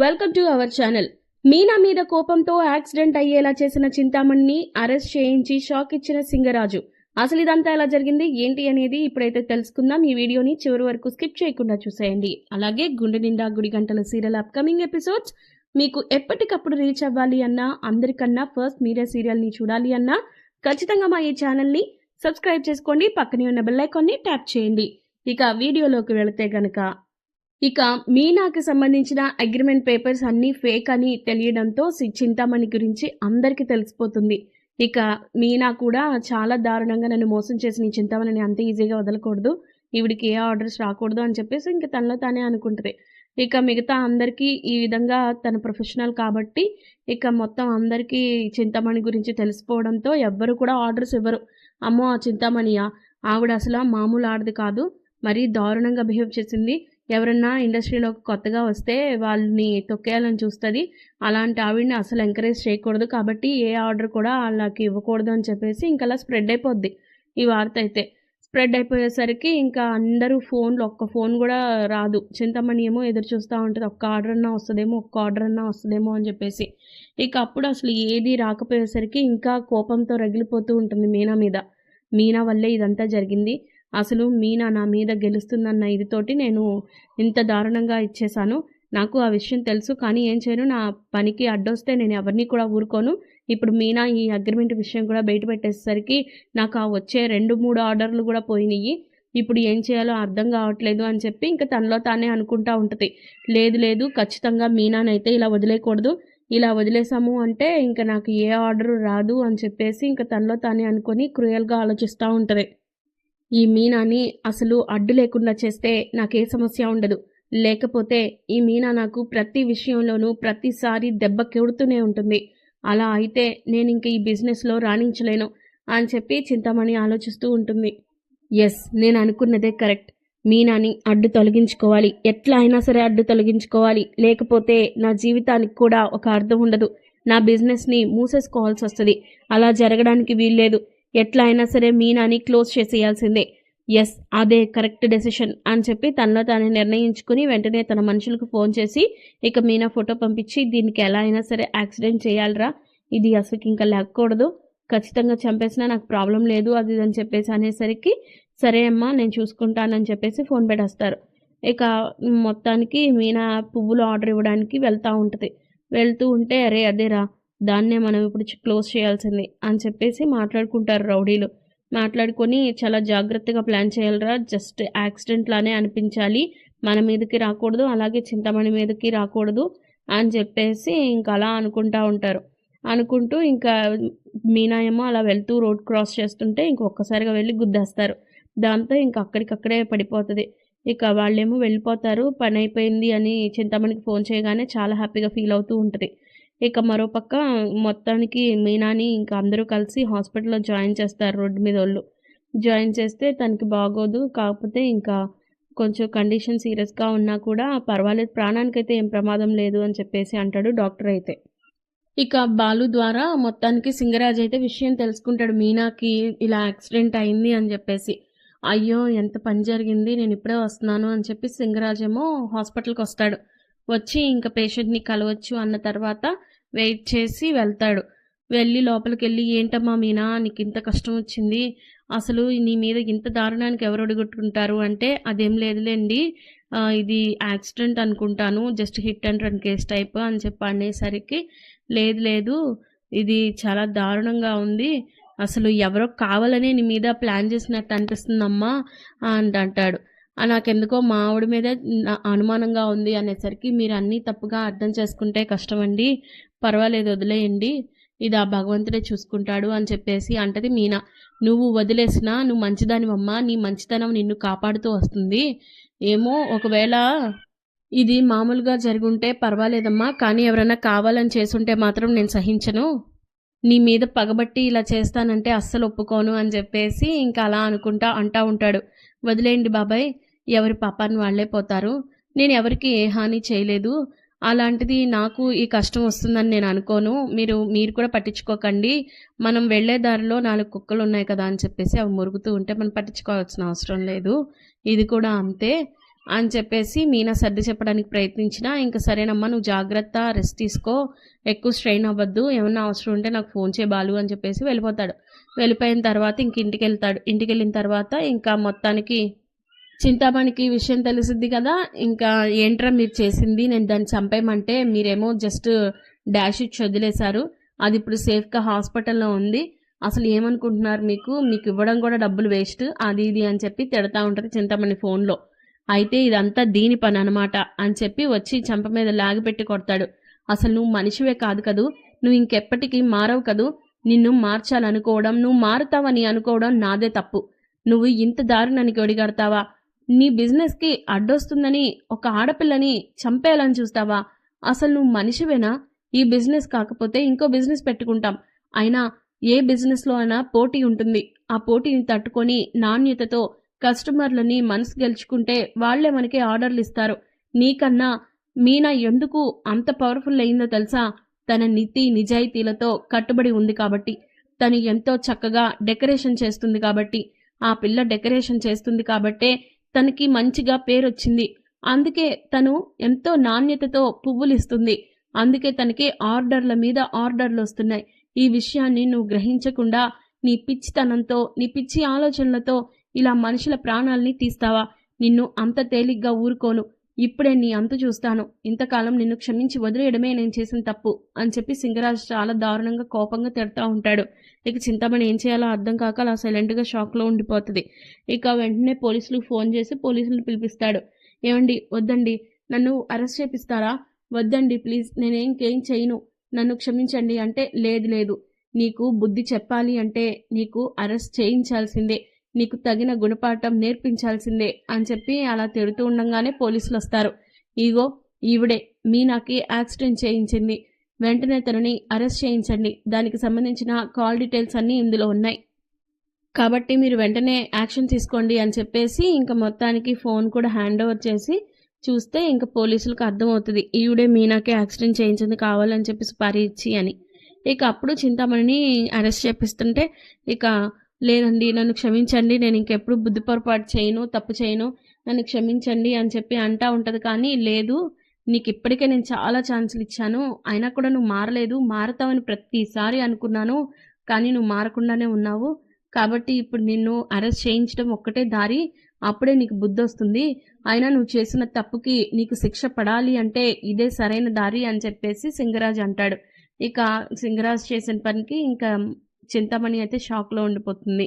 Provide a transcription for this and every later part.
Welcome to our channel. Meena మీద కోపంతో accident అయ్యేలా చేసిన చింతామణిని అరెస్ట్ చేయించి షాక్ ఇచ్చిన సింగరాజు. అసలు ఇదంతా ఎలా జరిగింది ఏంటి అనేది ఇప్పుడైతే తెలుసుకుందాం. ఈ వీడియోని చివరి వరకు స్కిప్ చేయకుండా చూసేయండి. అలాగే గుండె నిండా గుడి గంటల సీరియల్ అప్కమింగ్ ఎపిసోడ్స్ మీకు ఎప్పటికప్పుడు రీచ్ అవ్వాలి అన్నా, అందరికన్నా ఫస్ట్ మీరే సీరియల్ని చూడాలి అన్నా ఖచ్చితంగా మా ఈ ఛానల్ని సబ్స్క్రైబ్ చేసుకోండి. పక్కనే ఉన్న బెల్ ఐకాన్ని ట్యాప్ చేయండి. ఇక వీడియోలోకి వెళితే గనక ఇక మీనాకి సంబంధించిన అగ్రిమెంట్ పేపర్స్ అన్నీ ఫేక్ అని తెలియడంతో చింతామణి గురించి అందరికీ తెలిసిపోతుంది. ఇక మీనా కూడా చాలా దారుణంగా నన్ను మోసం చేసిన ఈ చింతామణిని అంత ఈజీగా వదలకూడదు, ఈవిడికి ఏ ఆర్డర్స్ రాకూడదు అని చెప్పేసి ఇంక తనలో తానే అనుకుంటుంది. ఇక మిగతా అందరికీ ఈ విధంగా తన ప్రొఫెషనల్ కాబట్టి ఇక మొత్తం అందరికీ చింతామణి గురించి తెలిసిపోవడంతో ఎవ్వరు కూడా ఆర్డర్స్ ఇవ్వరు. అమ్మో ఆ చింతామణియా, ఆవిడ అసలు మామూలు ఆడది కాదు, మరీ దారుణంగా బిహేవ్ చేసింది, ఎవరన్నా ఇండస్ట్రీలోకి కొత్తగా వస్తే వాళ్ళని తొక్కేయాలని చూస్తుంది, అలాంటి ఆవిడని అసలు ఎంకరేజ్ చేయకూడదు, కాబట్టి ఏ ఆర్డర్ కూడా వాళ్ళకి ఇవ్వకూడదు అని చెప్పేసి ఇంకా అలా స్ప్రెడ్ అయిపోద్ది ఈ వార్త. అయితే స్ప్రెడ్ అయిపోయేసరికి ఇంకా అందరూ ఒక్క ఫోన్ కూడా రాదు. చింతామణి ఏమో ఎదురు చూస్తూ ఉంటుంది, ఒక్క ఆర్డర్ అన్నా వస్తుందేమో అని చెప్పేసి. ఇక అప్పుడు అసలు ఏది రాకపోయేసరికి ఇంకా కోపంతో రగిలిపోతూ ఉంటుంది మీనా మీద. మీనా వల్లే ఇదంతా జరిగింది, అసలు మీనా నా మీద గెలుస్తుందన్న ఇదితోటి నేను ఇంత దారుణంగా ఇచ్చేశాను, నాకు ఆ విషయం తెలుసు, కానీ ఏం చేయను, నా పనికి అడ్డొస్తే నేను ఎవరిని కూడా ఊరుకోను. ఇప్పుడు మీనా ఈ అగ్రిమెంట్ విషయం కూడా బయట పెట్టేసరికి నాకు ఆ వచ్చే 2-3 ఆర్డర్లు కూడా పోయినాయి, ఇప్పుడు ఏం చేయాలో అర్థం కావట్లేదు అని చెప్పి ఇంకా తనలో తానే అనుకుంటా ఉంటుంది. లేదు ఖచ్చితంగా మీనానైతే ఇలా వదిలేయకూడదు, ఇలా వదిలేసాము అంటే ఇంకా నాకు ఏ ఆర్డరు రాదు అని చెప్పేసి ఇంకా తనలో తానే అనుకొని క్రూయల్గా ఆలోచిస్తూ ఉంటుంది. ఈ మీనాని అసలు అడ్డు లేకుండా చేస్తే నాకే సమస్య ఉండదు, లేకపోతే ఈ మీనా నాకు ప్రతి విషయంలోనూ ప్రతిసారి దెబ్బ కెడుతూనే ఉంటుంది, అలా అయితే నేను ఇంక ఈ బిజినెస్లో రాణించలేను అని చెప్పి చింతామణి ఆలోచిస్తూ ఉంటుంది. ఎస్, నేను అనుకున్నదే కరెక్ట్, మీనాని అడ్డు తొలగించుకోవాలి, ఎట్లా అయినా సరే అడ్డు తొలగించుకోవాలి, లేకపోతే నా జీవితానికి కూడా ఒక అర్థం ఉండదు, నా బిజినెస్ని మూసేసుకోవాల్సి వస్తుంది, అలా జరగడానికి వీల్లేదు, ఎట్లా అయినా సరే మీనాని క్లోజ్ చేసేయాల్సిందే, ఎస్ అదే కరెక్ట్ డెసిషన్ అని చెప్పి తనలో తానే నిర్ణయించుకుని వెంటనే తన మనుషులకు ఫోన్ చేసి ఇక మీనా ఫోటో పంపించి దీనికి ఎలా అయినా సరే యాక్సిడెంట్ చేయాలరా, ఇది అసలు ఇంకా లేకూడదు, ఖచ్చితంగా చంపేసినా నాకు ప్రాబ్లం లేదు అది అని చెప్పేసి అనేసరికి సరే అమ్మా నేను చూసుకుంటానని చెప్పేసి ఫోన్ పెట్టేస్తారు. ఇక మొత్తానికి మీనా పువ్వులు ఆర్డర్ ఇవ్వడానికి వెళ్తూ ఉంటుంది. వెళ్తూ ఉంటే అరే అదేరా, దాన్నే మనం ఇప్పుడు క్లోజ్ చేయాల్సింది అని చెప్పేసి మాట్లాడుకుంటారు రౌడీలు. మాట్లాడుకొని చాలా జాగ్రత్తగా ప్లాన్ చేయాలరా, జస్ట్ యాక్సిడెంట్ లానే అనిపించాలి, మన మీదకి రాకూడదు, అలాగే చింతామణి మీదకి రాకూడదు అని చెప్పేసి ఇంకా అలా అనుకుంటూ ఉంటారు. అనుకుంటూ ఇంకా మీనా ఏమో అలా వెళ్తూ రోడ్ క్రాస్ చేస్తుంటే ఇంకొకసారిగా వెళ్ళి గుద్దేస్తారు. దాంతో ఇంకా అక్కడికక్కడే పడిపోతుంది. ఇక వాళ్ళేమో వెళ్ళిపోతారు. పని అయిపోయింది అని చింతామణికి ఫోన్ చేయగానే చాలా హ్యాపీగా ఫీల్ అవుతూ ఉంటుంది. ఇక మరోపక్క మొత్తానికి మీనాని ఇంకా అందరూ కలిసి హాస్పిటల్లో జాయిన్ చేస్తారు. రోడ్డు మీద వాళ్ళు జాయిన్ చేస్తే తనకి బాగోదు, కాకపోతే ఇంకా కొంచెం కండిషన్ సీరియస్గా ఉన్నా కూడా పర్వాలేదు, ప్రాణానికైతే ఏం ప్రమాదం లేదు అని చెప్పేసి అంటాడు డాక్టర్. అయితే ఇక బాలు ద్వారా మొత్తానికి సింగరాజ్ అయితే విషయం తెలుసుకుంటాడు, మీనాకి ఇలా యాక్సిడెంట్ అయింది అని చెప్పేసి. అయ్యో ఎంత పని జరిగింది, నేను ఇప్పుడే వస్తున్నాను అని చెప్పి సింగరాజ్ ఏమో హాస్పిటల్కి వస్తాడు. వచ్చి ఇంకా పేషెంట్ని కలవచ్చు అన్న తర్వాత వెయిట్ చేసి వెళ్తాడు. వెళ్ళి లోపలికి వెళ్ళి ఏంటమ్మా మీనా నీకు ఇంత కష్టం వచ్చింది, అసలు నీ మీద ఇంత దారుణానికి ఎవరు అడుగుతుంటారు అంటే అదేం లేదులేండి, ఇది యాక్సిడెంట్ అనుకుంటాను, just hit and run case type అని చెప్పి అనేసరికి లేదు ఇది చాలా దారుణంగా ఉంది, అసలు ఎవరో కావాలని నీ మీద ప్లాన్ చేసినట్టు అనిపిస్తుందమ్మా అని అంటాడు. నాకెందుకో మా ఆవిడ మీద అనుమానంగా ఉంది అనేసరికి మీరు అన్నీ తప్పుగా అర్థం చేసుకుంటే కష్టమండి, పర్వాలేదు వదిలేయండి, ఇది ఆ భగవంతుడే చూసుకుంటాడు అని చెప్పేసి అంటది మీనా. నువ్వు వదిలేసినా నువ్వు మంచిదానివమ్మా, నీ మంచితనం నిన్ను కాపాడుతూ వస్తుంది, ఏమో ఒకవేళ ఇది మామూలుగా జరుగుంటే పర్వాలేదమ్మా, కానీ ఎవరైనా కావాలని చేసుంటే మాత్రం నేను సహించను, నీ మీద పగబట్టి ఇలా చేస్తానంటే అస్సలు ఒప్పుకోను అని చెప్పేసి ఇంకా అలా అనుకుంటా అంటూ ఉంటాడు. వదిలేయండి బాబాయ్, ఎవరి పాపాన్ని వాళ్ళే పోతారు, నేను ఎవరికి ఏ హాని చేయలేదు, అలాంటిది నాకు ఈ కష్టం వస్తుందని నేను అనుకోను, మీరు కూడా పట్టించుకోకండి, మనం వెళ్ళే దారిలో 4 కుక్కలు ఉన్నాయి కదా అని చెప్పేసి అవి మురుగుతూ ఉంటే మనం పట్టించుకోవాల్సిన అవసరం లేదు, ఇది కూడా అంతే, అని చెప్పేసి మీనా సర్ది చెప్పడానికి ప్రయత్నించినా, ఇంక సరేనమ్మా నువ్వు జాగ్రత్త, రెస్ట్ తీసుకో, ఎక్కువ స్ట్రెయిన్ అవ్వద్దు, ఏమన్నా అవసరం ఉంటే నాకు ఫోన్ చేయి బాలు అని చెప్పేసి వెళ్ళిపోతాడు. వెళ్ళిపోయిన తర్వాత ఇంక ఇంటికెళ్తాడు. ఇంటికెళ్ళిన తర్వాత ఇంకా మొత్తానికి చింతామణికి విషయం తెలిసిద్ది కదా, ఇంకా ఏంట్రా మీరు చేసింది, నేను దాన్ని చంపేయమంటే మీరేమో జస్ట్ డాష్ ఇచ్చి వదిలేశారు, అది ఇప్పుడు సేఫ్గా హాస్పిటల్లో ఉంది, అసలు ఏమనుకుంటున్నారు, మీకు ఇవ్వడం కూడా డబ్బులు వేస్ట్, అది ఇది అని చెప్పి తిడతా ఉంటుంది చింతామణి ఫోన్లో. అయితే ఇదంతా దీని పని అనమాట అని చెప్పి వచ్చి చంప మీద లాగిపెట్టి కొడతాడు. అసలు నువ్వు మనిషివే కాదు కదూ, నువ్వు ఇంకెప్పటికీ మారవు కదూ, నిన్ను మార్చాలనుకోవడం, నువ్వు మారుతావని అనుకోవడం నాదే తప్పు, నువ్వు ఇంత దారుణానికి ఒడిగడతావా, నీ బిజినెస్కి అడ్డొస్తుందని ఒక ఆడపిల్లని చంపేయాలని చూస్తావా, అసలు నువ్వు మనిషివేనా, ఈ బిజినెస్ కాకపోతే ఇంకో బిజినెస్ పెట్టుకుంటాం, అయినా ఏ బిజినెస్లో అయినా పోటీ ఉంటుంది, ఆ పోటీని తట్టుకొని నాణ్యతతో కస్టమర్లని మనసు గెలుచుకుంటే వాళ్లే మనకి ఆర్డర్లు ఇస్తారు, నీకన్నా మీనా ఎందుకు అంత పవర్ఫుల్ అయిందో తెలుసా, తన నీతి నిజాయితీలతో కట్టుబడి ఉంది కాబట్టి, తను ఎంతో చక్కగా డెకరేషన్ చేస్తుంది కాబట్టి, ఆ పిల్ల డెకరేషన్ చేస్తుంది కాబట్టే తనకి మంచిగా పేరొచ్చింది, అందుకే తను ఎంతో నాణ్యతతో పువ్వులు ఇస్తుంది, అందుకే తనకి ఆర్డర్ల మీద ఆర్డర్లు వస్తున్నాయి. ఈ విషయాన్ని నువ్వు గ్రహించకుండా నీ పిచ్చితనంతో, నీ పిచ్చి ఆలోచనలతో ఇలా మనుషుల ప్రాణాలని తీస్తావా, నిన్ను అంత తేలిగ్గా ఊరుకోను, ఇప్పుడే నీ అంతు చూస్తాను, ఇంతకాలం నిన్ను క్షమించి వదిలేయడమే నేను చేసిన తప్పు అని చెప్పి సింగరాజు చాలా దారుణంగా కోపంగా తిడతా ఉంటాడు. ఇక చింతామణి ఏం చేయాలో అర్థం కాక అలా సైలెంట్గా షాక్లో ఉండిపోతుంది. ఇక వెంటనే పోలీసులకు ఫోన్ చేసి పోలీసులను పిలిపిస్తాడు. ఏమండి, వద్దండి, నన్ను అరెస్ట్ చేపిస్తారా, వద్దండి ప్లీజ్, నేనేంకేం చేయను, నన్ను క్షమించండి అంటే, లేదు, నీకు బుద్ధి చెప్పాలి అంటే నీకు అరెస్ట్ చేయించాల్సిందే, నీకు తగిన గుణపాఠం నేర్పించాల్సిందే అని చెప్పి అలా తిడుతూ ఉండగానే పోలీసులు వస్తారు. ఇగో ఈవిడే మీనాకి యాక్సిడెంట్ చేయించింది, వెంటనే తనని అరెస్ట్ చేయించండి, దానికి సంబంధించిన కాల్ డీటెయిల్స్ అన్నీ ఇందులో ఉన్నాయి, కాబట్టి మీరు వెంటనే యాక్షన్ తీసుకోండి అని చెప్పేసి ఇంకా మొత్తానికి ఫోన్ కూడా హ్యాండ్ ఓవర్ చేసి చూస్తే ఇంకా పోలీసులకు అర్థమవుతుంది ఈవిడే మీనాకి యాక్సిడెంట్ చేయించింది కావాలని చెప్పి సుపారీ ఇచ్చి అని. ఇక అప్పుడు చింతామణిని అరెస్ట్ చేపిస్తుంటే, ఇక లేదండి నన్ను క్షమించండి, నేను ఇంకెప్పుడు బుద్ధి పొరపాటు చేయను, తప్పు చేయను, నన్ను క్షమించండి అని చెప్పి అంటా ఉంటుంది. కానీ లేదు, నీకు ఇప్పటికే నేను చాలా ఛాన్సులు ఇచ్చాను, అయినా కూడా నువ్వు మారలేదు, మారతావని ప్రతిసారి అనుకున్నాను, కానీ నువ్వు మారకుండానే ఉన్నావు, కాబట్టి ఇప్పుడు నిన్ను అరెస్ట్ చేయించడం ఒక్కటే దారి, అప్పుడే నీకు బుద్ధి వస్తుంది, అయినా నువ్వు చేసిన తప్పుకి నీకు శిక్ష పడాలి అంటే ఇదే సరైన దారి అని చెప్పేసి సింగరాజ్ అంటాడు. ఇక సింగరాజ్ చేసిన పనికి ఇంకా చింతామణి అయితే షాక్లో ఉండిపోతుంది.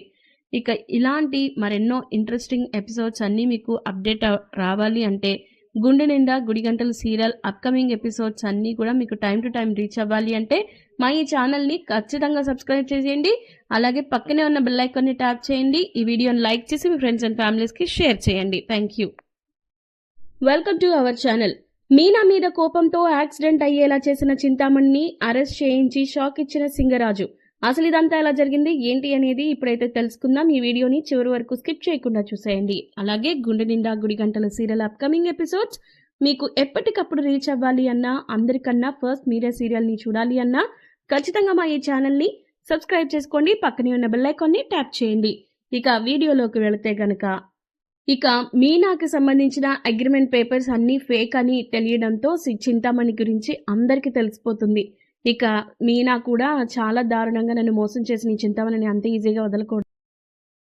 ఇక ఇలాంటి మరెన్నో ఇంట్రెస్టింగ్ ఎపిసోడ్స్ అన్నీ మీకు అప్డేట్ రావాలి అంటే గుండె నిండా గుడిగంటలు సీరియల్ అప్కమింగ్ ఎపిసోడ్స్ అన్నీ కూడా మీకు టైం టు టైం రీచ్ అవ్వాలి అంటే మా ఈ ఛానల్ని ఖచ్చితంగా సబ్స్క్రైబ్ చేసేయండి, అలాగే పక్కనే ఉన్న బెల్ ఐకాన్ని ట్యాప్ చేయండి, ఈ వీడియోని లైక్ చేసి మీ ఫ్రెండ్స్ అండ్ ఫ్యామిలీస్కి షేర్ చేయండి. Thank you. Welcome to our channel. Meena మీద కోపంతో యాక్సిడెంట్ అయ్యేలా చేసిన చింతామణిని అరెస్ట్ చేయించి షాక్ ఇచ్చిన సింగరాజు. అసలు ఇదంతా ఎలా జరిగింది ఏంటి అనేది ఇప్పుడైతే తెలుసుకుందాం. ఈ వీడియోని చివరి వరకు స్కిప్ చేయకుండా చూసేయండి. అలాగే గుండె నిండా గుడి గంటల సీరియల్ అప్కమింగ్ ఎపిసోడ్స్ మీకు ఎప్పటికప్పుడు రీచ్ అవ్వాలి అన్నా, అందరికన్నా ఫస్ట్ మీరే సీరియల్ని చూడాలి అన్నా ఖచ్చితంగా మా ఈ ఛానల్ని సబ్స్క్రైబ్ చేసుకోండి, పక్కనే ఉన్న బెల్ ఐకాన్ని ట్యాప్ చేయండి. ఇక వీడియోలోకి వెళితే గనక ఇక మీనాకి సంబంధించిన అగ్రిమెంట్ పేపర్స్ అన్నీ ఫేక్ అని తెలియడంతో చింతామణి గురించి అందరికీ తెలిసిపోతుంది. ఇక మీనా కూడా చాలా దారుణంగా నన్ను మోసం చేసిన ఈ చింతామణిని అంత ఈజీగా వదలకూడదు.